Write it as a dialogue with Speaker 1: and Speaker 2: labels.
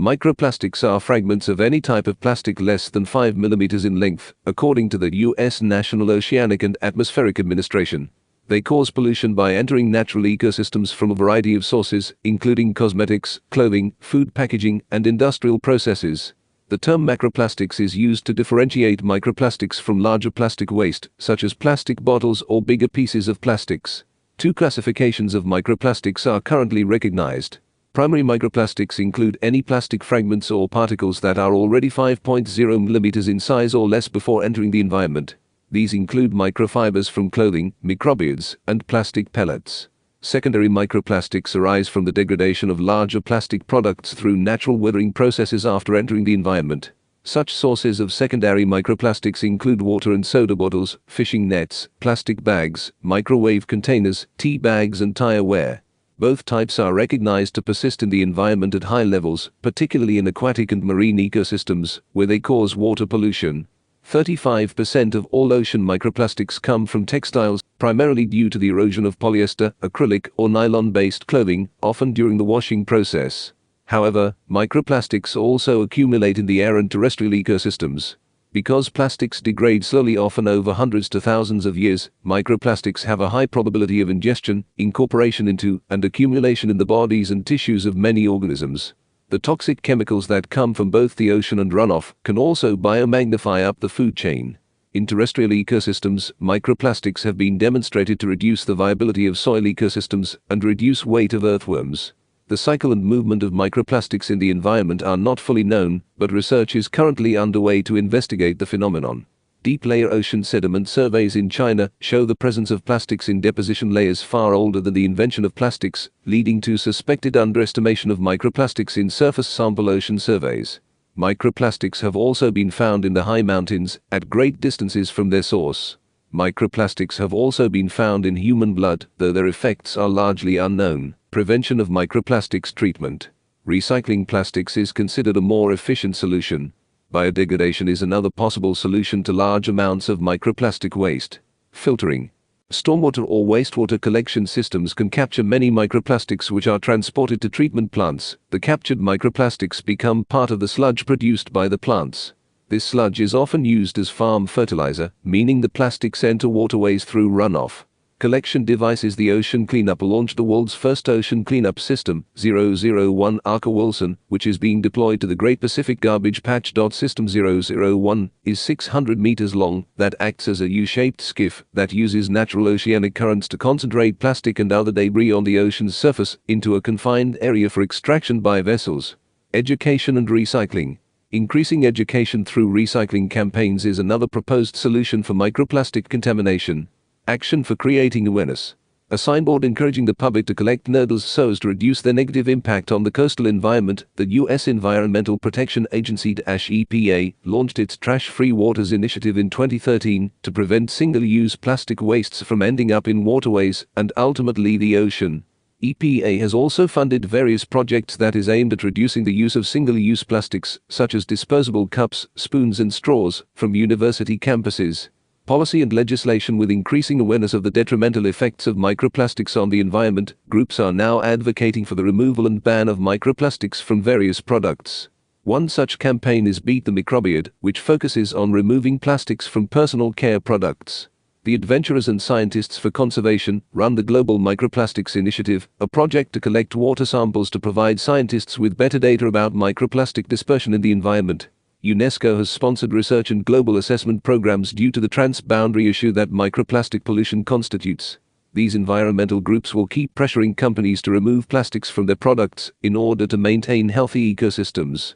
Speaker 1: Microplastics are fragments of any type of plastic less than 5 millimeters in length, according to the U.S. National Oceanic and Atmospheric Administration. They cause pollution by entering natural ecosystems from a variety of sources, including cosmetics, clothing, food packaging, and industrial processes. The term macroplastics is used to differentiate microplastics from larger plastic waste, such as plastic bottles or bigger pieces of plastics. Two classifications of microplastics are currently recognized. Primary microplastics include any plastic fragments or particles that are already 5.0 millimeters in size or less before entering the environment. These include microfibers from clothing, microbeads, and plastic pellets. Secondary microplastics arise from the degradation of larger plastic products through natural weathering processes after entering the environment. Such sources of secondary microplastics include water and soda bottles, fishing nets, plastic bags, microwave containers, tea bags, and tire wear. Both types are recognized to persist in the environment at high levels, particularly in aquatic and marine ecosystems, where they cause water pollution. 35% of all ocean microplastics come from textiles, primarily due to the erosion of polyester, acrylic, or nylon-based clothing, often during the washing process. However, microplastics also accumulate in the air and terrestrial ecosystems. Because plastics degrade slowly, often over hundreds to thousands of years, microplastics have a high probability of ingestion, incorporation into, and accumulation in the bodies and tissues of many organisms. The toxic chemicals that come from both the ocean and runoff can also biomagnify up the food chain. In terrestrial ecosystems, microplastics have been demonstrated to reduce the viability of soil ecosystems and reduce weight of earthworms. The cycle and movement of microplastics in the environment are not fully known, but research is currently underway to investigate the phenomenon. Deep-layer ocean sediment surveys in China show the presence of plastics in deposition layers far older than the invention of plastics, leading to suspected underestimation of microplastics in surface sample ocean surveys. Microplastics have also been found in the high mountains, at great distances from their source. Microplastics have also been found in human blood, though their effects are largely unknown. Prevention of microplastics treatment. Recycling plastics is considered a more efficient solution. Biodegradation is another possible solution to large amounts of microplastic waste. Filtering. Stormwater or wastewater collection systems can capture many microplastics which are transported to treatment plants. The captured microplastics become part of the sludge produced by the plants. This sludge is often used as farm fertilizer, meaning the plastics enter waterways through runoff. Collection devices. The Ocean Cleanup launched the world's first ocean cleanup system, 001 Arca Wilson, which is being deployed to the Great Pacific Garbage Patch. System 001 is 600 meters long, that acts as a U-shaped skiff that uses natural oceanic currents to concentrate plastic and other debris on the ocean's surface into a confined area for extraction by vessels. Education and recycling. Increasing education through recycling campaigns is another proposed solution for microplastic contamination. Action for creating awareness. A signboard encouraging the public to collect noodles so as to reduce their negative impact on the coastal environment. The U.S. Environmental Protection Agency (EPA) launched its Trash-Free Waters initiative in 2013 to prevent single-use plastic wastes from ending up in waterways and ultimately the ocean. EPA has also funded various projects that is aimed at reducing the use of single-use plastics, such as disposable cups, spoons and straws, from university campuses. Policy and legislation. With increasing awareness of the detrimental effects of microplastics on the environment, groups are now advocating for the removal and ban of microplastics from various products. One such campaign is Beat the Microbead, which focuses on removing plastics from personal care products. The Adventurers and Scientists for Conservation run the Global Microplastics Initiative, a project to collect water samples to provide scientists with better data about microplastic dispersion in the environment. UNESCO has sponsored research and global assessment programs due to the transboundary issue that microplastic pollution constitutes. These environmental groups will keep pressuring companies to remove plastics from their products in order to maintain healthy ecosystems.